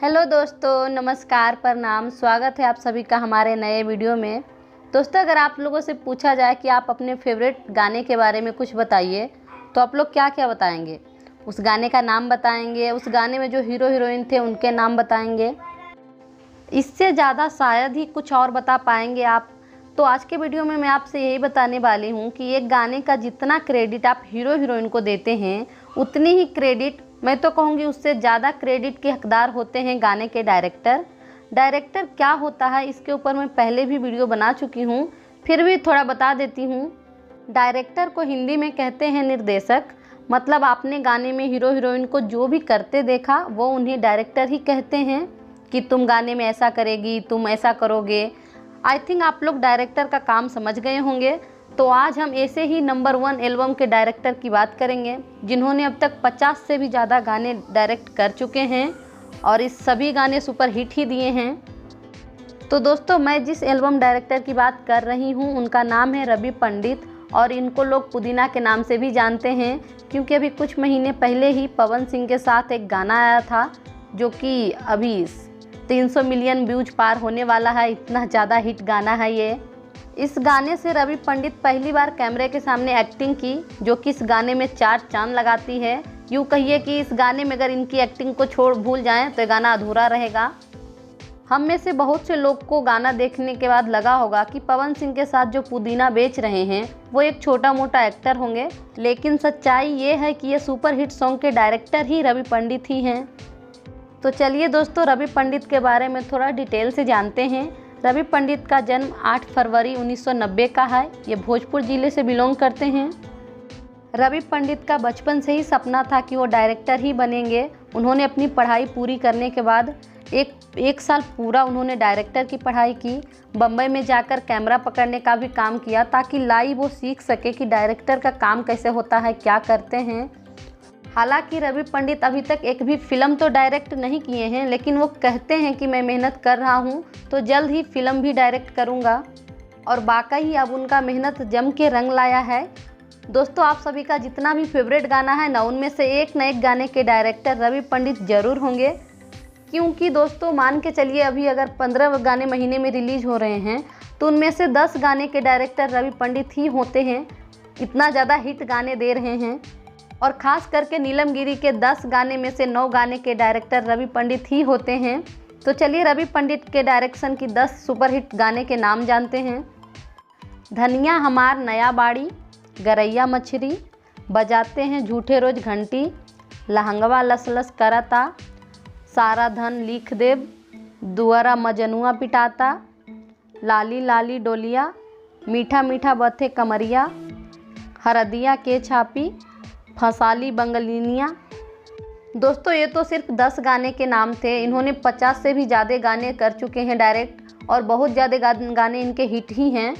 Hello दोस्तों, नमस्कार, प्रणाम। स्वागत है आप सभी का हमारे नए वीडियो में। दोस्तों, अगर आप लोगों से पूछा जाए कि आप अपने फेवरेट गाने के बारे में कुछ बताइए तो आप लोग क्या क्या बताएंगे? उस गाने का नाम बताएंगे, उस गाने में जो हीरो हीरोइन थे उनके नाम बताएंगे, इससे ज़्यादा शायद ही कुछ और बता पाएंगे आप। तो आज के वीडियो में मैं आपसे यही बताने वाली हूँ कि एक गाने का जितना क्रेडिट आप हीरो हीरोइन को देते हैं, उतनी ही क्रेडिट, मैं तो कहूँगी उससे ज़्यादा क्रेडिट के हकदार होते हैं गाने के डायरेक्टर। डायरेक्टर क्या होता है इसके ऊपर मैं पहले भी वीडियो बना चुकी हूँ, फिर भी थोड़ा बता देती हूँ। डायरेक्टर को हिंदी में कहते हैं निर्देशक। मतलब आपने गाने में हीरो हीरोइन को जो भी करते देखा वो उन्हें डायरेक्टर ही कहते हैं कि तुम गाने में ऐसा करेगी, तुम ऐसा करोगे। आई थिंक आप लोग डायरेक्टर का काम समझ गए होंगे। तो आज हम ऐसे ही नंबर 1 एल्बम के डायरेक्टर की बात करेंगे जिन्होंने अब तक 50 से भी ज़्यादा गाने डायरेक्ट कर चुके हैं और इस सभी गाने सुपर हिट ही दिए हैं। तो दोस्तों, मैं जिस एल्बम डायरेक्टर की बात कर रही हूँ उनका नाम है रवि पंडित, और इनको लोग पुदीना के नाम से भी जानते हैं क्योंकि अभी कुछ महीने पहले ही पवन सिंह के साथ एक गाना आया था जो कि अभी 300 मिलियन व्यूज पार होने वाला है। इतना ज़्यादा हिट गाना है ये। इस गाने से रवि पंडित पहली बार कैमरे के सामने एक्टिंग की, जो कि इस गाने में 4 चांद लगाती है। यूँ कहिए कि इस गाने में अगर इनकी एक्टिंग को भूल जाएं तो गाना अधूरा रहेगा। हम में से बहुत से लोग को गाना देखने के बाद लगा होगा कि पवन सिंह के साथ जो पुदीना बेच रहे हैं वो एक छोटा मोटा एक्टर होंगे, लेकिन सच्चाई ये है कि ये सुपर हिट सॉन्ग के डायरेक्टर ही रवि पंडित ही हैं। तो चलिए दोस्तों, रवि पंडित के बारे में थोड़ा डिटेल से जानते हैं। रवि पंडित का जन्म 8 फरवरी 1990 का है। ये भोजपुर ज़िले से बिलोंग करते हैं। रवि पंडित का बचपन से ही सपना था कि वो डायरेक्टर ही बनेंगे। उन्होंने अपनी पढ़ाई पूरी करने के बाद एक साल पूरा उन्होंने डायरेक्टर की पढ़ाई की। बम्बई में जाकर कैमरा पकड़ने का भी काम किया ताकि लाइव वो सीख सके कि डायरेक्टर का काम कैसे होता है, क्या करते हैं। हालांकि रवि पंडित अभी तक एक भी फिल्म तो डायरेक्ट नहीं किए हैं, लेकिन वो कहते हैं कि मैं मेहनत कर रहा हूँ तो जल्द ही फिल्म भी डायरेक्ट करूँगा। और वाकई अब उनका मेहनत जम के रंग लाया है। दोस्तों, आप सभी का जितना भी फेवरेट गाना है ना, उनमें से एक न एक गाने के डायरेक्टर रवि पंडित ज़रूर होंगे। क्योंकि दोस्तों मान के चलिए, अभी अगर 15 गाने महीने में रिलीज़ हो रहे हैं तो उनमें से 10 गाने के डायरेक्टर रवि पंडित ही होते हैं। इतना ज़्यादा हिट गाने दे रहे हैं। और ख़ास करके नीलम गिरी के 10 गाने में से 9 गाने के डायरेक्टर रवि पंडित ही होते हैं। तो चलिए रवि पंडित के डायरेक्शन की 10 सुपरहिट गाने के नाम जानते हैं। धनिया हमार नया बाड़ी, गरैया मछली, बजाते हैं झूठे रोज घंटी, लहंगवा लसलस करता, सारा धन लिख देव, दुआरा मजनुआ पिटाता, लाली लाली डोलिया, मीठा मीठा बथे कमरिया, हरदिया के छापी, फसाली बंगलिनिया। दोस्तों, ये तो सिर्फ 10 गाने के नाम थे। इन्होंने 50 से भी ज़्यादा गाने कर चुके हैं डायरेक्ट, और बहुत ज़्यादा गाने इनके हिट ही हैं।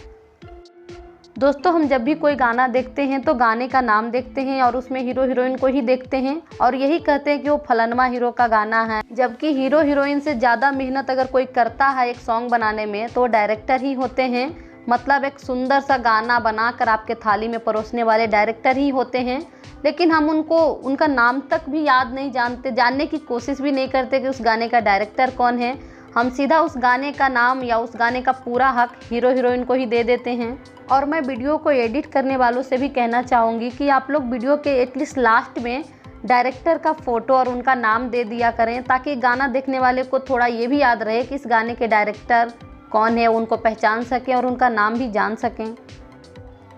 दोस्तों, हम जब भी कोई गाना देखते हैं तो गाने का नाम देखते हैं और उसमें हीरो हीरोइन को ही देखते हैं और यही कहते हैं कि वो फलनवा हीरो का गाना है। जबकि हीरो हीरोइन से ज़्यादा मेहनत अगर कोई करता है एक सॉन्ग बनाने में तो डायरेक्टर ही होते हैं। मतलब एक सुंदर सा गाना बनाकर आपके थाली में परोसने वाले डायरेक्टर ही होते हैं। लेकिन हम उनका नाम तक भी याद नहीं जानते, जानने की कोशिश भी नहीं करते कि उस गाने का डायरेक्टर कौन है। हम सीधा उस गाने का नाम या उस गाने का पूरा हक हीरो हीरोइन को ही दे देते हैं। और मैं वीडियो को एडिट करने वालों से भी कहना चाहूँगी कि आप लोग वीडियो के एटलीस्ट लास्ट में डायरेक्टर का फ़ोटो और उनका नाम दे दिया करें, ताकि गाना देखने वाले को थोड़ा ये भी याद रहे कि इस गाने के डायरेक्टर कौन है, उनको पहचान सकें और उनका नाम भी जान सकें।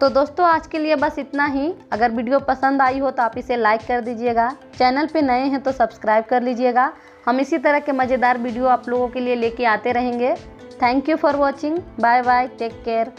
तो दोस्तों, आज के लिए बस इतना ही। अगर वीडियो पसंद आई हो तो आप इसे लाइक कर दीजिएगा। चैनल पे नए हैं तो सब्सक्राइब कर लीजिएगा। हम इसी तरह के मज़ेदार वीडियो आप लोगों के लिए लेके आते रहेंगे। Thank you for watching. Bye bye, take care.